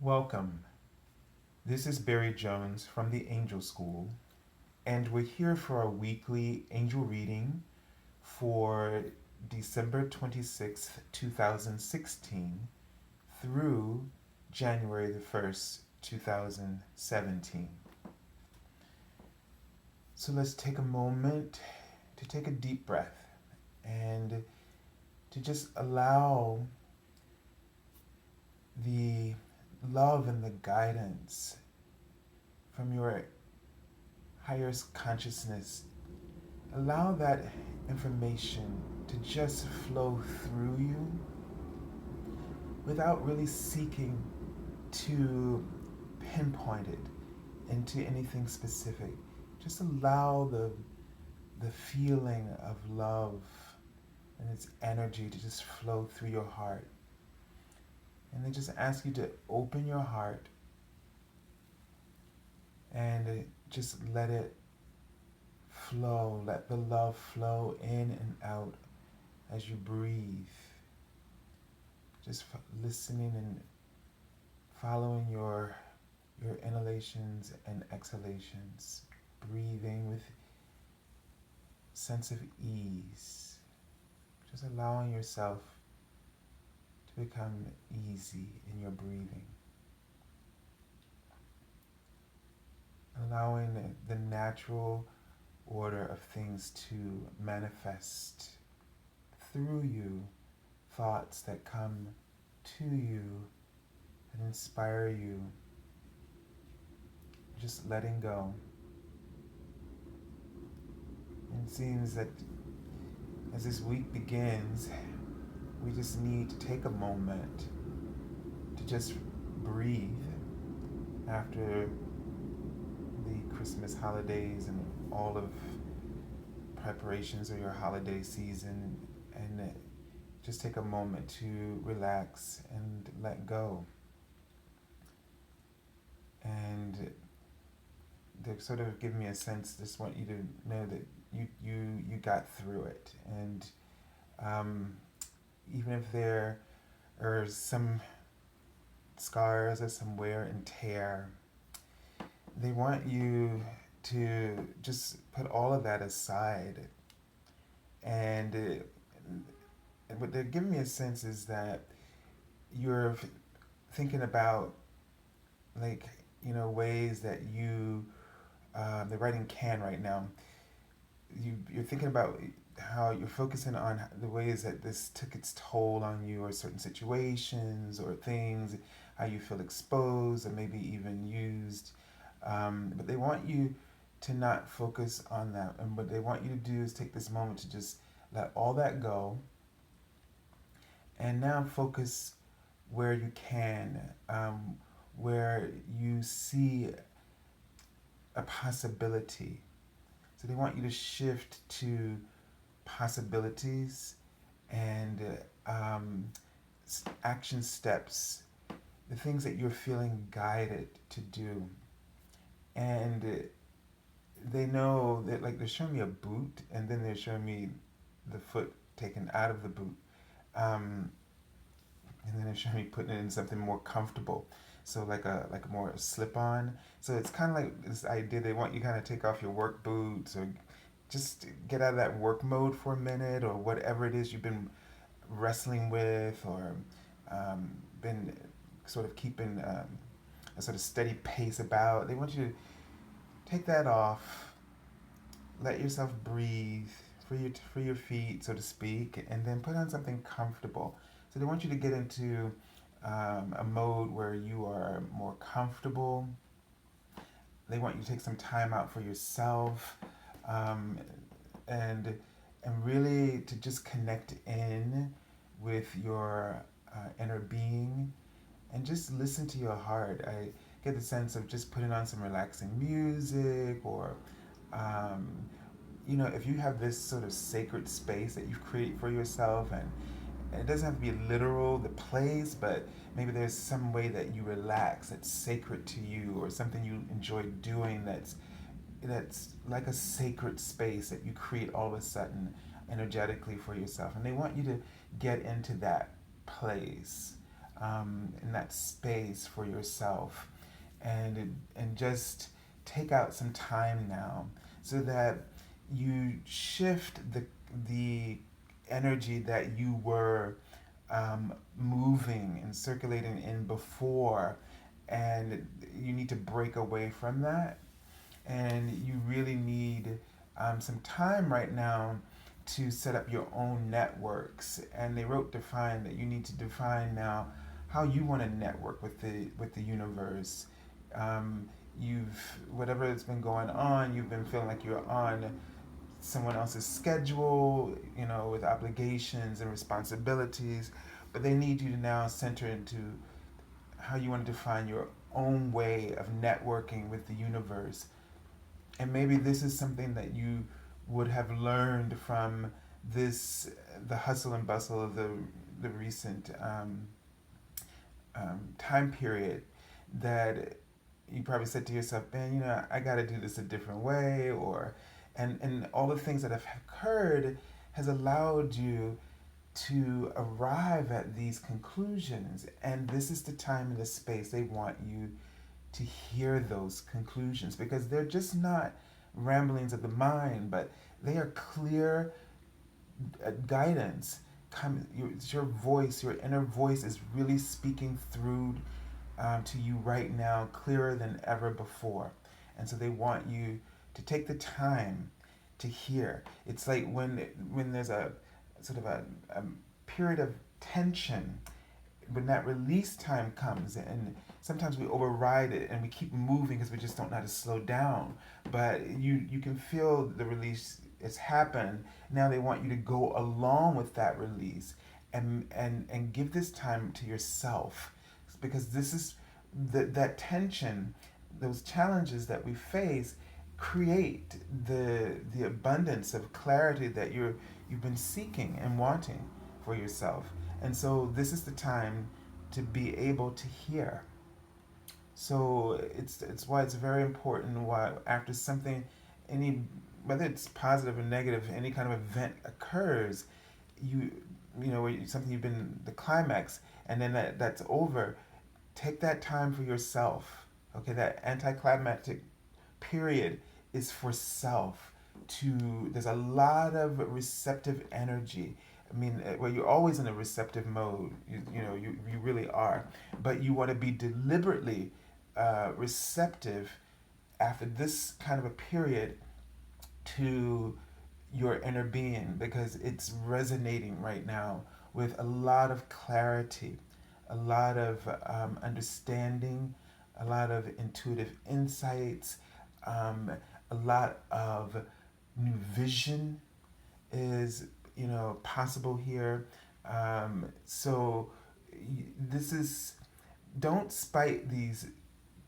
Welcome. This is Barry Jones from the Angel School, and we're here for our weekly angel reading for December 26th, 2016 through January 1st, 2017. So let's take a moment to take a deep breath and to just allow the love and the guidance from your higher consciousness, allow that information to just flow through you without really seeking to pinpoint it into anything specific. Just allow the feeling of love and its energy to just flow through your heart. And they just ask you to open your heart and just let it flow. Let the love flow in and out as you breathe. Just listening and following your inhalations and exhalations. Breathing with sense of ease. Just allowing yourself to become easy in your breathing. Allowing the natural order of things to manifest through you, thoughts that come to you and inspire you. Just letting go. And it seems that as this week begins, we just need to take a moment to just breathe after the Christmas holidays and all of preparations of your holiday season, and just take a moment to relax and let go. And they sort of give me a sense, just want you to know that you got through it. And even if there are some scars or some wear and tear, they want you to just put all of that aside. And what they're giving me a sense is that you're thinking about, like, ways that you, they're writing can right now. You're thinking about how you're focusing on the ways that this took its toll on you, or certain situations or things, how you feel exposed or maybe even used. But they want you to not focus on that. And what they want you to do is take this moment to just let all that go and now focus where you can, where you see a possibility. So they want you to shift to possibilities and action steps, the things that you're feeling guided to do. And they know that, like, they're showing me a boot, and then they're showing me the foot taken out of the boot. And then they're showing me putting it in something more comfortable. So like a more slip-on. So it's kind of like this idea, they want you kind of take off your work boots, or just get out of that work mode for a minute, or whatever it is you've been wrestling with, or been sort of keeping a sort of steady pace about. They want you to take that off, let yourself breathe, free your feet, so to speak, and then put on something comfortable. So they want you to get into a mode where you are more comfortable. They want you to take some time out for yourself, and really to just connect in with your inner being, and just listen to your heart. I get the sense of just putting on some relaxing music, or if you have this sort of sacred space that you've created for yourself, and it doesn't have to be literal, the place, but maybe there's some way that you relax that's sacred to you, or something you enjoy doing that's like a sacred space that you create all of a sudden energetically for yourself. And they want you to get into that place. in that space for yourself, and just take out some time now so that you shift the energy that you were moving and circulating in before, and you need to break away from that, and you really need some time right now to set up your own networks. And they wrote define that you need to define now how you want to network with the universe. You've whatever has been going on, you've been feeling like you're on someone else's schedule, with obligations and responsibilities, but they need you to now center into how you want to define your own way of networking with the universe. And maybe this is something that you would have learned from the hustle and bustle of the recent time period, that you probably said to yourself, man, I got to do this a different way, and all the things that have occurred has allowed you to arrive at these conclusions. And this is the time and the space they want you to hear those conclusions, because they're just not ramblings of the mind, but they are clear guidance. It's your voice, your inner voice is really speaking through to you right now, clearer than ever before. And so they want you to take the time to hear. It's like when there's a sort of a period of tension, when that release time comes, and sometimes we override it and we keep moving because we just don't know how to slow down, but you can feel the release. It's happened. Now they want you to go along with that release, and give this time to yourself, because this is that tension, those challenges that we face create the abundance of clarity that you've been seeking and wanting for yourself. And so this is the time to be able to hear. So it's why it's very important, why after something, any whether it's positive or negative, any kind of event occurs, you something you've been the climax, and then that's over. Take that time for yourself. Okay, that anticlimactic period is for self. There's a lot of receptive energy. I mean, well, you're always in a receptive mode. You really are, but you want to be deliberately receptive after this kind of a period to your inner being, because it's resonating right now with a lot of clarity, a lot of understanding, a lot of intuitive insights, a lot of new vision is possible here. So this is don't spite these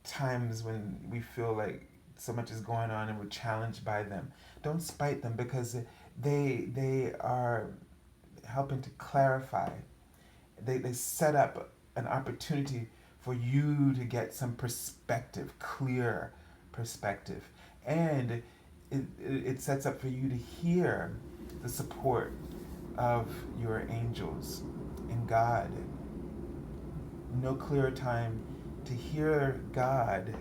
times when we feel like so much is going on and we're challenged by them. Don't spite them, because they are helping to clarify. They set up an opportunity for you to get some perspective, clear perspective. And it sets up for you to hear the support of your angels and God. No clearer time to hear God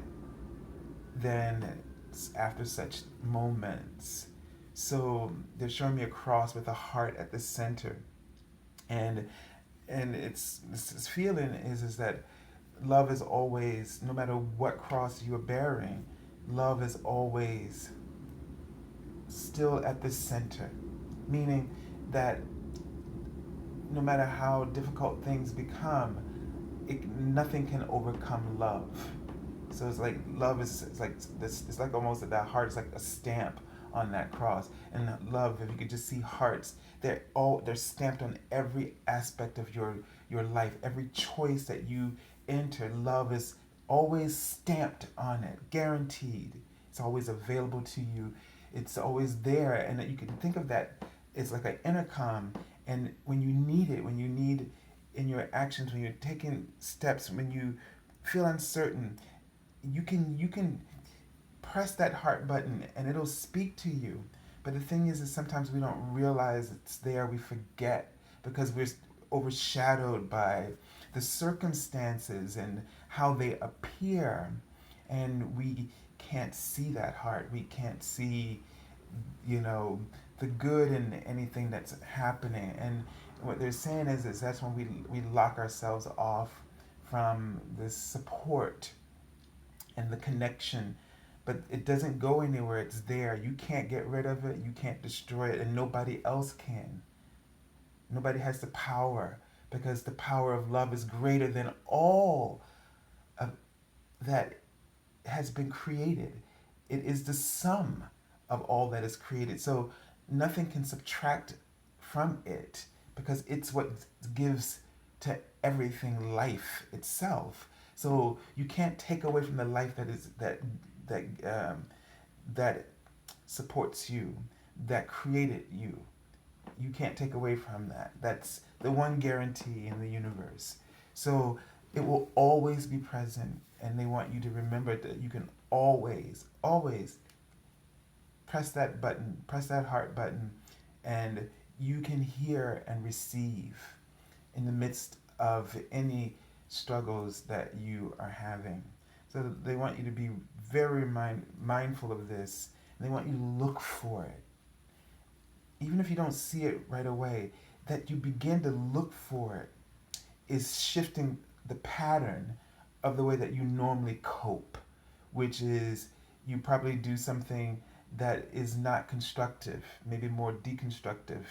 than after such moments. So they're showing me a cross with a heart at the center, and it's this feeling is that love is always, no matter what cross you're bearing, love is always still at the center, meaning that no matter how difficult things become, nothing can overcome love. So it's like love is it's like this. It's like almost that heart is like a stamp on that cross. And love, if you could just see hearts, they're stamped on every aspect of your life, every choice that you enter. Love is always stamped on it, guaranteed. It's always available to you. It's always there, and that you can think of that. It's like an intercom, and when you need it, when you need in your actions, when you're taking steps, when you feel uncertain, you can press that heart button and it'll speak to you. But the thing is sometimes we don't realize it's there. We forget because we're overshadowed by the circumstances and how they appear, and we can't see that heart. We can't see, you know, the good in anything that's happening. And what they're saying is that's when we lock ourselves off from the support and the connection. But it doesn't go anywhere. It's there. You can't get rid of it. You can't destroy it, and nobody else can. Nobody has the power, because the power of love is greater than all of that has been created. It is the sum of all that is created. So nothing can subtract from it, because it's what gives to everything life itself. So you can't take away from the life that that supports you, that created you. You can't take away from that. That's the one guarantee in the universe. So it will always be present, and they want you to remember that you can always, always press that button, press that heart button, and you can hear and receive in the midst of any struggles that you are having. So they want you to be very mindful of this, and they want you to look for it. Even if you don't see it right away, that you begin to look for it is shifting the pattern of the way that you normally cope, which is you probably do something that is not constructive, maybe more deconstructive,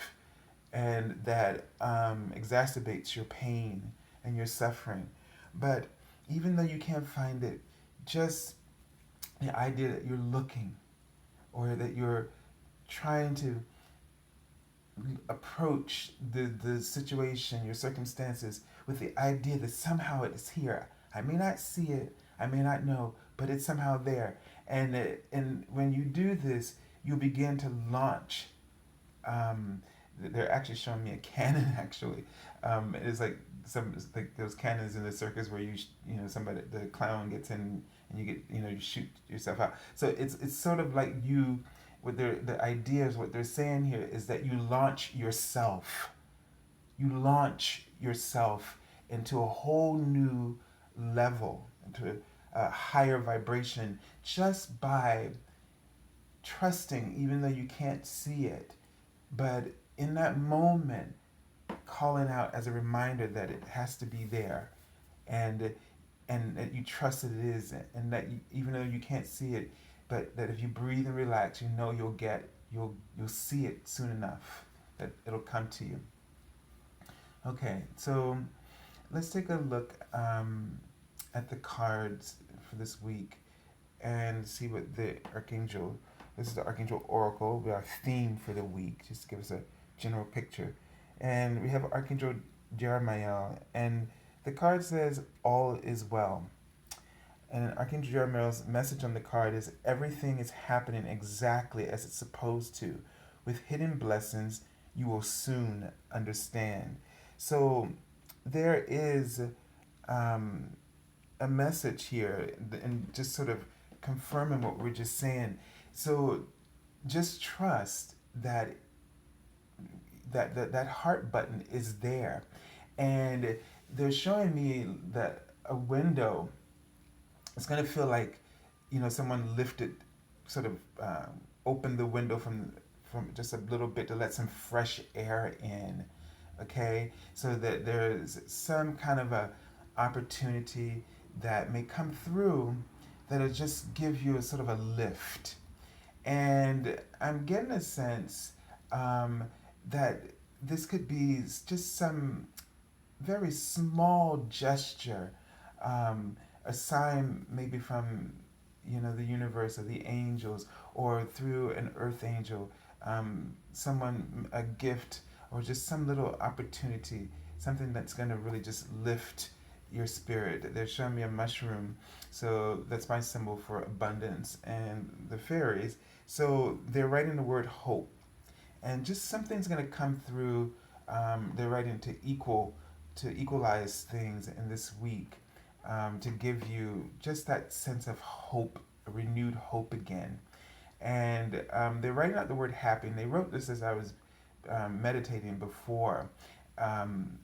and that exacerbates your pain and your suffering. But even though you can't find it, just the idea that you're looking, or that you're trying to approach the situation, your circumstances, with the idea that somehow it is here. I may not see it, I may not know, but it's somehow there. And when you do this, you begin to launch. They're actually showing me a cannon. Actually, it's like like those cannons in the circus where somebody, the clown gets in and you get, you shoot yourself out. So it's sort of like you, what the idea is, what they're saying here is that you launch yourself. You launch yourself into a whole new level, into a higher vibration, just by trusting, even though you can't see it. But in that moment, calling out as a reminder that it has to be there, and that you trust that it is, and that even though you can't see it, but that if you breathe and relax, you'll see it soon enough, that it'll come to you. Okay, so let's take a look at the cards for this week and see what the Archangel. This is the Archangel Oracle, our theme for the week, just to give us a general picture. And we have Archangel Jeremiel, and the card says, "All is well." And Archangel Jeremiel's message on the card is, "Everything is happening exactly as it's supposed to. With hidden blessings, you will soon understand." So there is a message here, and just sort of confirming what we're just saying. So just trust that that heart button is there, and they're showing me that a window. It's gonna feel like, someone lifted, sort of opened the window from just a little bit to let some fresh air in. Okay, so that there's some kind of a opportunity that may come through that'll just give you a sort of a lift. And I'm getting a sense that this could be just some very small gesture, a sign maybe from the universe or the angels, or through an earth angel, someone, a gift, or just some little opportunity, something that's going to really just lift your spirit. They're showing me a mushroom, so that's my symbol for abundance, and the fairies. So they're writing the word hope, and just something's going to come through. They're writing to equalize things in this week, to give you just that sense of hope, a renewed hope again. And they're writing out the word happy, and they wrote this as I was meditating before.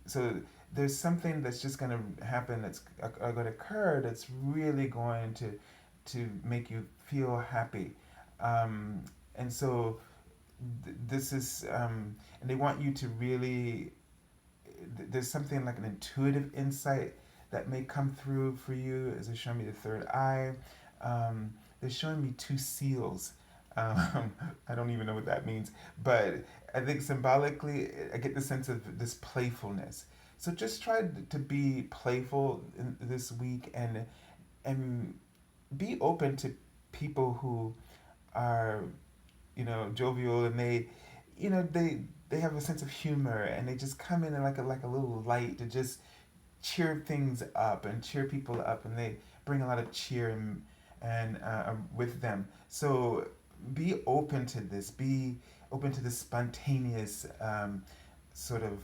So there's something that's just going to happen, that's going to occur, that's really going to make you feel happy. Um, and so this is, and they want you to really, there's something like an intuitive insight that may come through for you as they show me the third eye. They're showing me two seals. I don't even know what that means, but I think symbolically, I get the sense of this playfulness. So just try to be playful in this week, and be open to people who are, jovial, and they have a sense of humor, and they just come in like a little light to just cheer things up and cheer people up, and they bring a lot of cheer and with them. So be open to this. Be open to this spontaneous sort of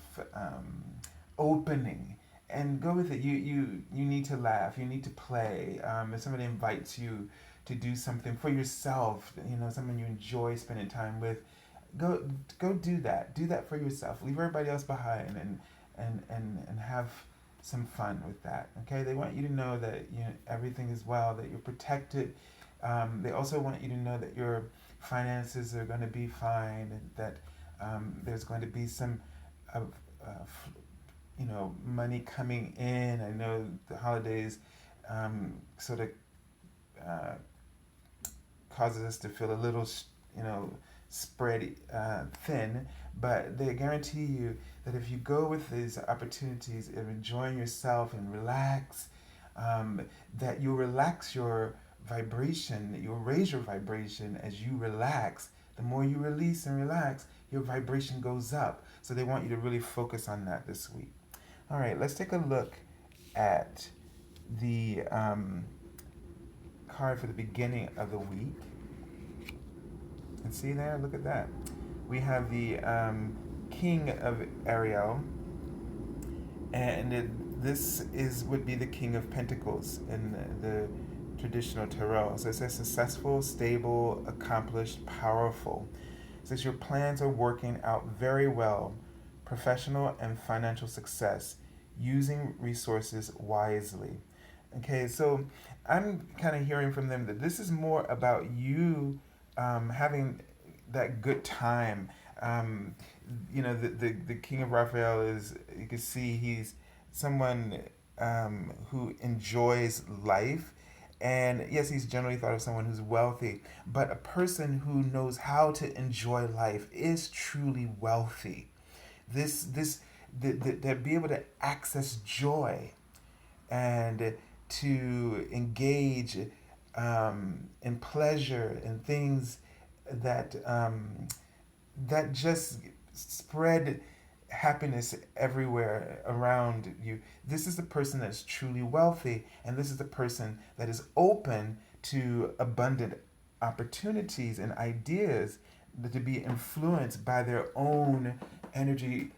opening, and go with it. You need to laugh. You need to play. If somebody invites you to do something for yourself, someone you enjoy spending time with, go do that. Do that for yourself. Leave everybody else behind, and have some fun with that. Okay, they want you to know that everything is well, that you're protected. They also want you to know that your finances are going to be fine, and that there's going to be some of money coming in. I know the holidays sort of uh, causes us to feel a little, spread thin, but they guarantee you that if you go with these opportunities of enjoying yourself and relax, that you'll relax your vibration, you'll raise your vibration as you relax. The more you release and relax, your vibration goes up. So they want you to really focus on that this week. All right, let's take a look at the card for the beginning of the week. And see there, look at that. We have the King of Ariel, and this would be the King of Pentacles in the traditional tarot. So it says successful, stable, accomplished, powerful. It says your plans are working out very well, professional and financial success, using resources wisely. Okay, so I'm kind of hearing from them that this is more about you having that good time. The King of Raphael is, you can see he's someone who enjoys life. And yes, he's generally thought of someone who's wealthy, but a person who knows how to enjoy life is truly wealthy. They'll be able to access joy and to engage in pleasure and things that that just spread happiness everywhere around you. This is the person that's truly wealthy, and this is the person that is open to abundant opportunities and ideas, to be influenced by their own energy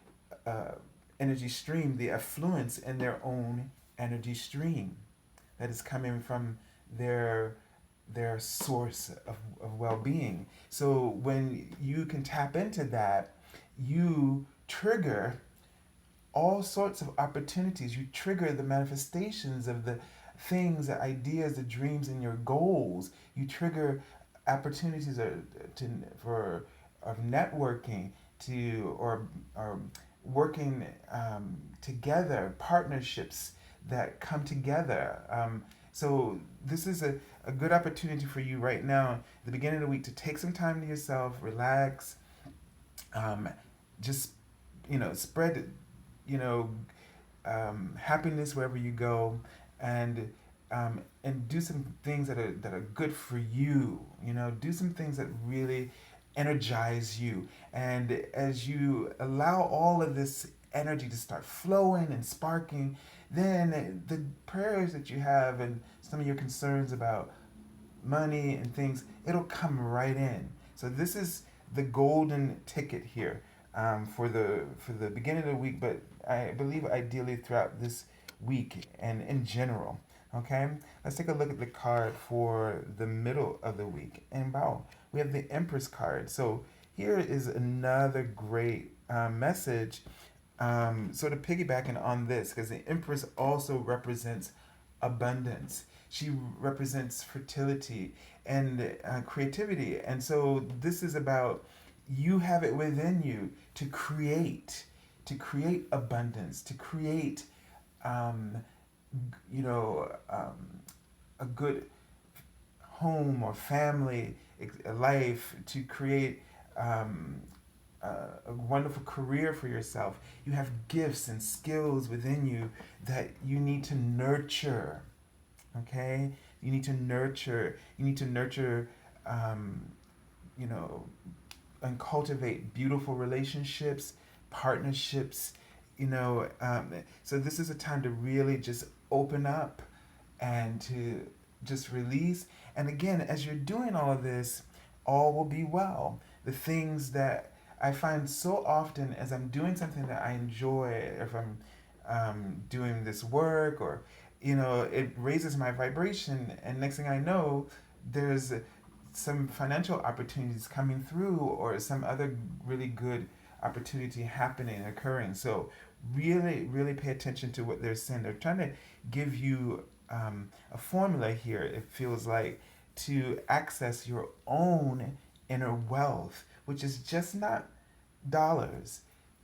uh, energy stream, the affluence in their own energy stream that is coming from their source of well-being. So when you can tap into that, you trigger all sorts of opportunities. You trigger the manifestations of the things, the ideas, the dreams, and your goals. You trigger opportunities for of networking, or working together, partnerships that come together. So this is a good opportunity for you right now, at the beginning of the week, to take some time to yourself, relax, just spread you know happiness wherever you go, and do some things that are good for you. Do some things that really energize you. And as you allow all of this energy to start flowing and sparking, then the prayers that you have and some of your concerns about money and things, it'll come right in. So this is the golden ticket here, for the beginning of the week, but I believe ideally throughout this week and in general. Okay, let's take a look at the card for the middle of the week. And wow, we have the Empress card. So here is another great message sort of piggybacking on this, because the Empress also represents abundance. She represents fertility and creativity. And so this is about you have it within you to create abundance, to create, um, you know, a good home or family, a life, to create um, a wonderful career for yourself. You have gifts and skills within you that you need to nurture. Okay, you need to nurture. You need to nurture. Um, you know, and cultivate beautiful relationships, partnerships. So this is a time to really just open up and to just release. And again, as you're doing all of this, all will be well. The things that I find so often as I'm doing something that I enjoy, if I'm doing this work, or it raises my vibration, and next thing I know, there's some financial opportunities coming through, or some other really good opportunity happening, occurring. So really, really pay attention to what they're saying. They're trying to give you a formula here, it feels like, to access your own inner wealth, which is just not dollars,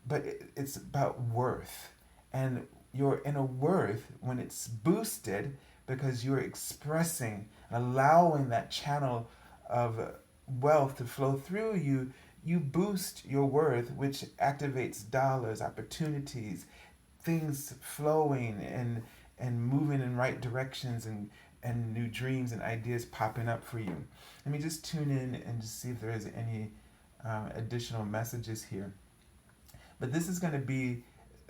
but it's about worth. And your inner worth, when it's boosted, because you're expressing, allowing that channel of wealth to flow through you, you boost your worth, which activates dollars, opportunities, things flowing and moving in right directions, and new dreams and ideas popping up for you. Let me just tune in and just see if there is any additional messages here. But this is going to be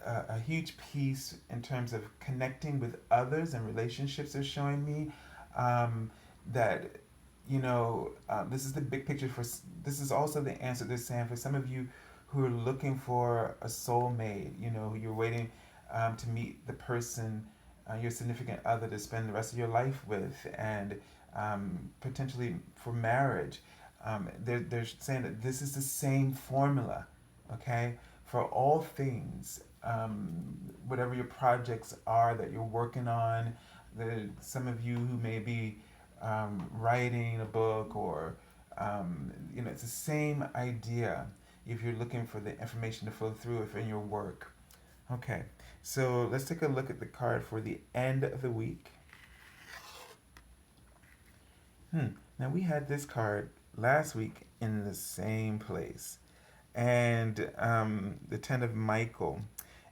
a huge piece in terms of connecting with others, and relationships are showing me that this is the big picture. This is also the answer they're saying for some of you who are looking for a soulmate. You're waiting to meet the person, your significant other, to spend the rest of your life with, and potentially for marriage. They're saying that this is the same formula, okay, for all things. Whatever your projects are that you're working on, some of you who may be writing a book, or it's the same idea. If you're looking for the information to flow through, if in your work. Okay, so let's take a look at the card for the end of the week. Now we had this card last week in the same place, and the Ten of Michael.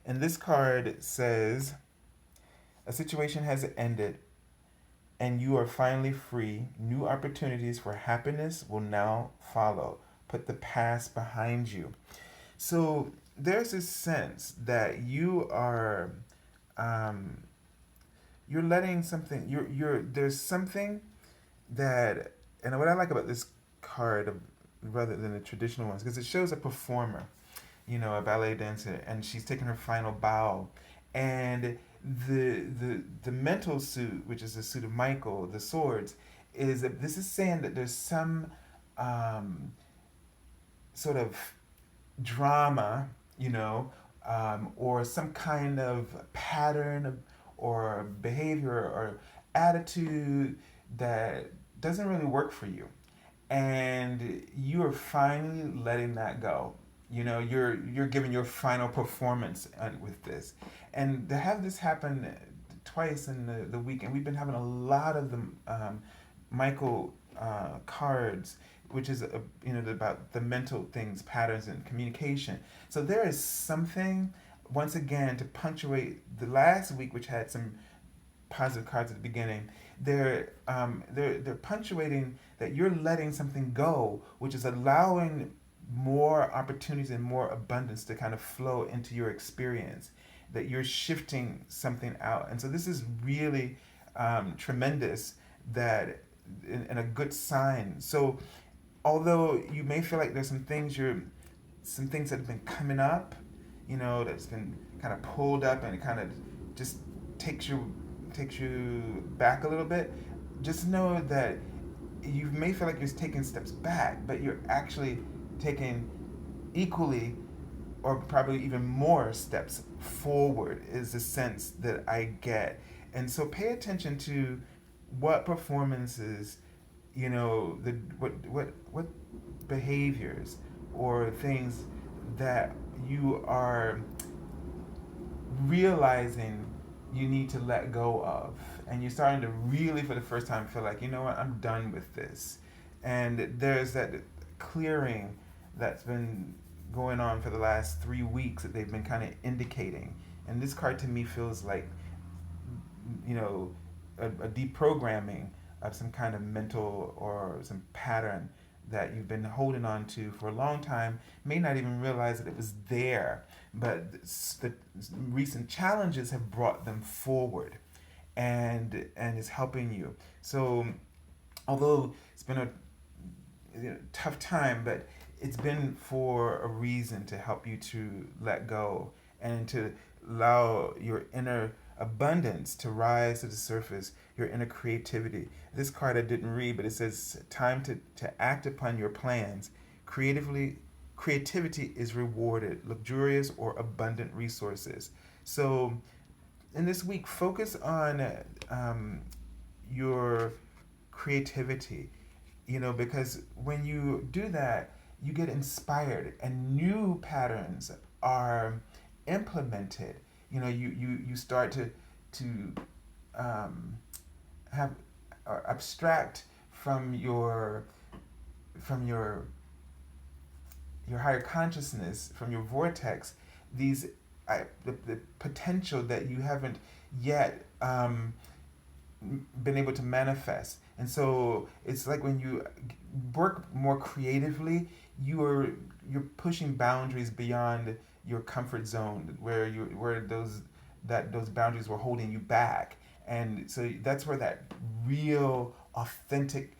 And this card says, a situation has ended and you are finally free. New opportunities for happiness will now follow. Put the past behind you. So there's this sense that you are, you're letting something, there's something that, and what I like about this card rather than the traditional ones, because it shows a performer, a ballet dancer, and she's taking her final bow, and the mental suit, which is the suit of Michael, the swords, is that this is saying that there's some sort of drama, or some kind of pattern or behavior or attitude that doesn't really work for you, and you are finally letting that go. You're giving your final performance with this, and to have this happen twice in the week, and we've been having a lot of the Michael cards, which is about the mental things, patterns, and communication. So there is something, once again, to punctuate the last week, which had some positive cards at the beginning. They're punctuating that you're letting something go, which is allowing more opportunities and more abundance to kind of flow into your experience. That you're shifting something out, and so this is really tremendous. That and a good sign. So although you may feel like there's some things that have been coming up, that's been kind of pulled up, and it kind of just takes you back a little bit, just know that you may feel like you're taking steps back, but you're actually taking equally or probably even more steps forward is the sense that I get. And so pay attention to what performances, the what behaviors or things that you are realizing you need to let go of, and you're starting to really for the first time feel like, you know what, I'm done with this. And there's that clearing that's been going on for the last 3 weeks that they've been kind of indicating. And this card to me feels like, you know, a deprogramming of some kind of mental or some pattern that you've been holding on to for a long time, may not even realize that it was there, but the recent challenges have brought them forward, and is helping you. So although it's been a tough time, but it's been for a reason to help you to let go and to allow your inner abundance to rise to the surface, your inner creativity. This card I didn't read, but it says time to act upon your plans. Creativity is rewarded, luxurious or abundant resources. So in this week, focus on your creativity, because when you do that, you get inspired and new patterns are implemented. You start to um, have or abstract from your higher consciousness, from your vortex, these the potential that you haven't yet been able to manifest. And so it's like when you work more creatively, you're pushing boundaries beyond your comfort zone, where those boundaries were holding you back. And so that's where that real authentic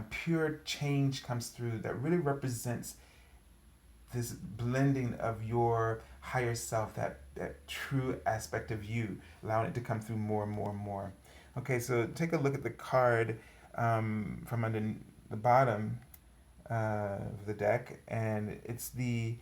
pure change comes through, that really represents this blending of your higher self, that true aspect of you, allowing it to come through more and more and more. Okay, so take a look at the card from under the bottom of the deck, and it's the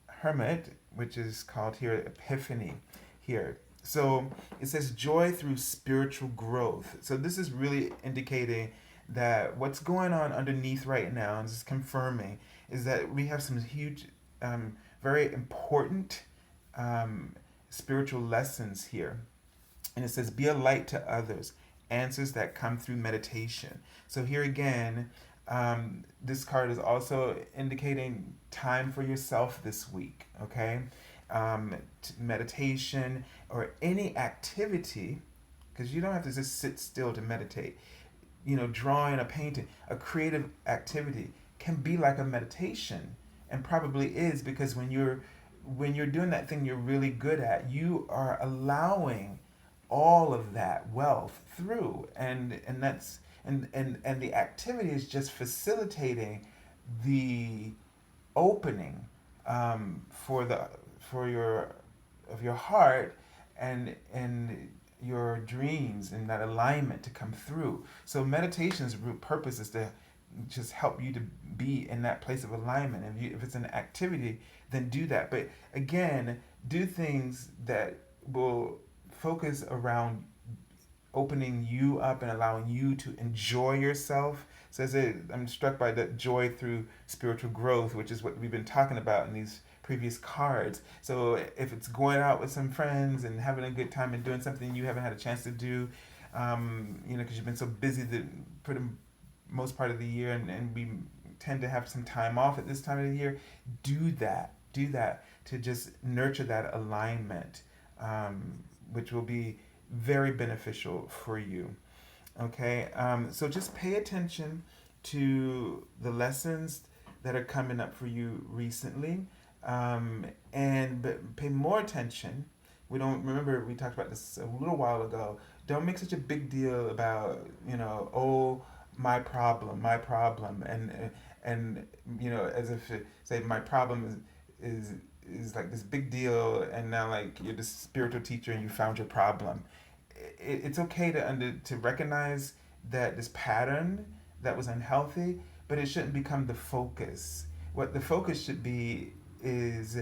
Hermit, which is called here Epiphany here. So it says joy through spiritual growth. So this is really indicating that what's going on underneath right now, and just confirming, is that we have some huge, very important spiritual lessons here. And it says, be a light to others, answers that come through meditation. So here again, this card is also indicating time for yourself this week, okay? Meditation or any activity, because you don't have to just sit still to meditate. Drawing, a painting, a creative activity can be like a meditation, and probably is, because when you're doing that thing you're really good at, you are allowing all of that wealth through, and that's and the activity is just facilitating the opening for your heart and your dreams and that alignment to come through. So meditation's root purpose is to just help you to be in that place of alignment. If it's an activity, then do that. But again, do things that will focus around opening you up and allowing you to enjoy yourself. So I'm struck by that joy through spiritual growth, which is what we've been talking about in these previous cards. So if it's going out with some friends and having a good time and doing something you haven't had a chance to do, because you've been so busy for the most part of the year, and we tend to have some time off at this time of the year, do that to just nurture that alignment, which will be very beneficial for you. Okay, so just pay attention to the lessons that are coming up for you recently, and pay more attention. We talked about this a little while ago. Don't make such a big deal about, oh, my problem, and as if say my problem is like this big deal, and now like you're this spiritual teacher and you found your problem. It's okay to recognize that this pattern that was unhealthy, but it shouldn't become the focus. What the focus should be is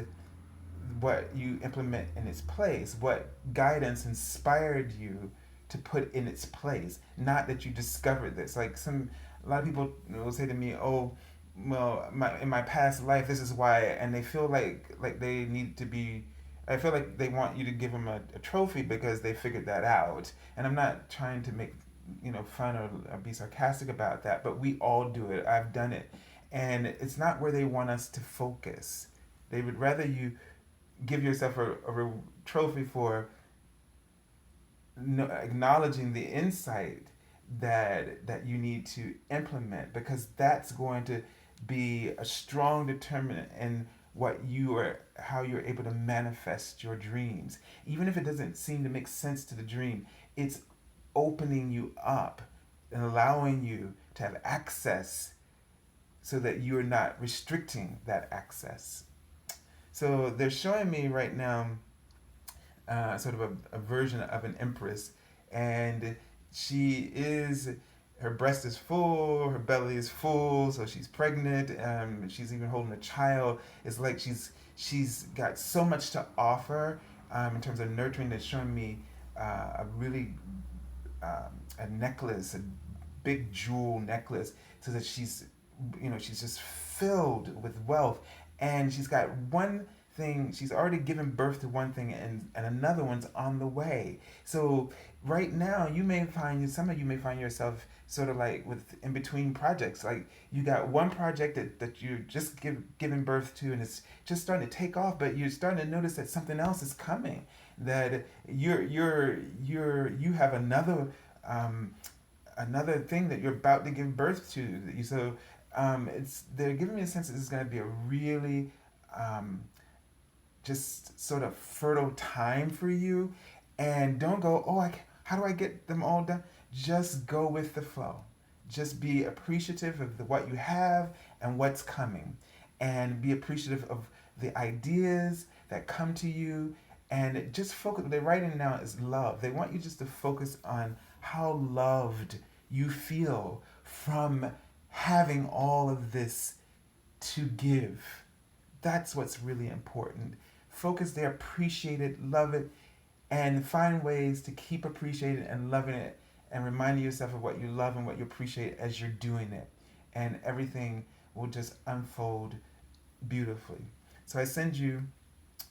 what you implement in its place, what guidance inspired you to put in its place. Not that you discovered this. Like a lot of people will say to me, "Oh, well, in my past life, this is why," and they feel like they need to be. I feel like they want you to give them a trophy because they figured that out. And I'm not trying to make fun or be sarcastic about that, but we all do it. I've done it, and it's not where they want us to focus. They would rather you give yourself a trophy for acknowledging the insight that you need to implement, because that's going to be a strong determinant in what you are, how you're able to manifest your dreams. Even if it doesn't seem to make sense to the dream, it's opening you up and allowing you to have access so that you're not restricting that access. So they're showing me right now sort of a version of an empress, and her breast is full, her belly is full, so she's pregnant. She's even holding a child. It's like she's got so much to offer in terms of nurturing. That's showing me a really a necklace, a big jewel necklace, so that she's just filled with wealth, and she's got one thing. She's already given birth to one thing, and another one's on the way. So right now, some of you may find yourself sort of like with in between projects. Like you got one project that you're just giving birth to, and it's just starting to take off, but you're starting to notice that something else is coming. That you have another thing that you're about to give birth to. So it's they're giving me a sense that this is going to be a really just sort of fertile time for you. And don't go, oh, how do I get them all done? Just go with the flow. Just be appreciative of what you have and what's coming, and be appreciative of the ideas that come to you. And just focus. They're writing now is love. They want you just to focus on how loved you feel from having all of this to give. That's what's really important. Focus there, appreciate it, love it, and find ways to keep appreciating and loving it, and reminding yourself of what you love and what you appreciate as you're doing it. And everything will just unfold beautifully. So I send you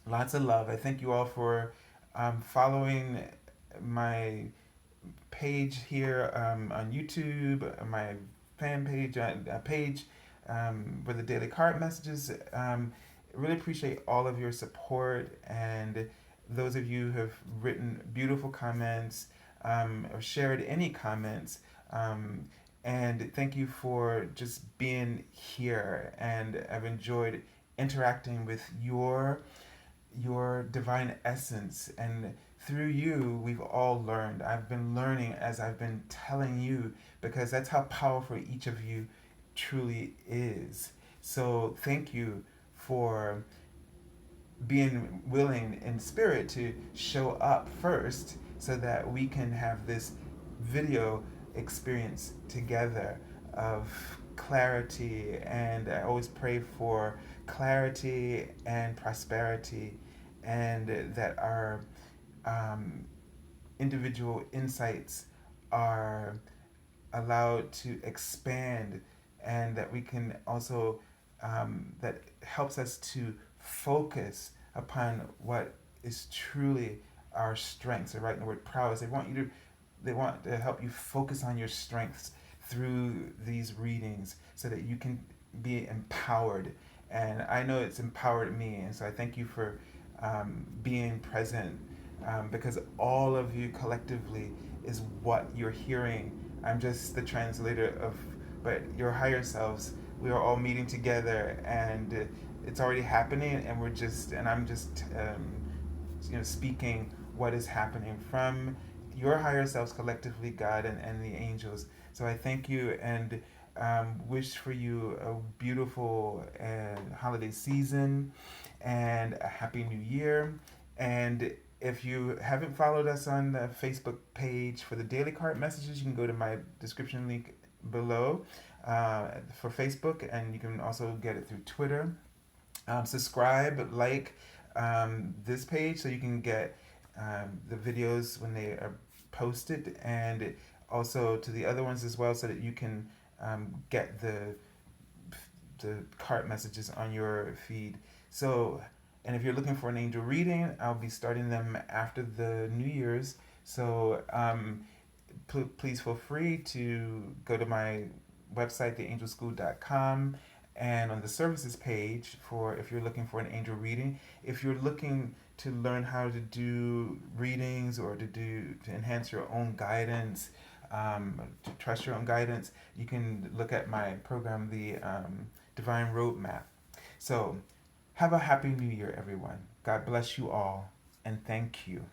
lots of love. I thank you all for following my page here on YouTube, my fan page, with the daily card messages. Really appreciate all of your support, and those of you who have written beautiful comments or shared any comments. And thank you for just being here. And I've enjoyed interacting with your divine essence, and through you we've all learned. I've been learning as I've been telling you, because that's how powerful each of you truly is. So thank you for being willing in spirit to show up first, so that we can have this video experience together of clarity. And I always pray for clarity and prosperity, and that our individual insights are allowed to expand, and that we can also that helps us to focus upon what is truly our strengths. They're writing the word prowess. They want to help you focus on your strengths through these readings, so that you can be empowered. And I know it's empowered me, and so I thank you for being present, because all of you collectively is what you're hearing. I'm just the translator of, but your higher selves, we are all meeting together, and it's already happening, and I'm just speaking what is happening from your higher selves collectively, God and the angels. So I thank you, and wish for you a beautiful holiday season and a happy new year. And if you haven't followed us on the Facebook page for the daily card messages, you can go to my description link below for Facebook, and you can also get it through Twitter. Subscribe, like this page so you can get the videos when they are posted, and also to the other ones as well, so that you can get the cart messages on your feed. So, and if you're looking for an angel reading, I'll be starting them after the New Year's. So, please feel free to go to my website, theangelschool.com, and on the services page for if you're looking for an angel reading. If you're looking to learn how to do readings or to enhance your own guidance, to trust your own guidance, you can look at my program, the Divine Roadmap. So, have a happy New Year, everyone. God bless you all, and thank you.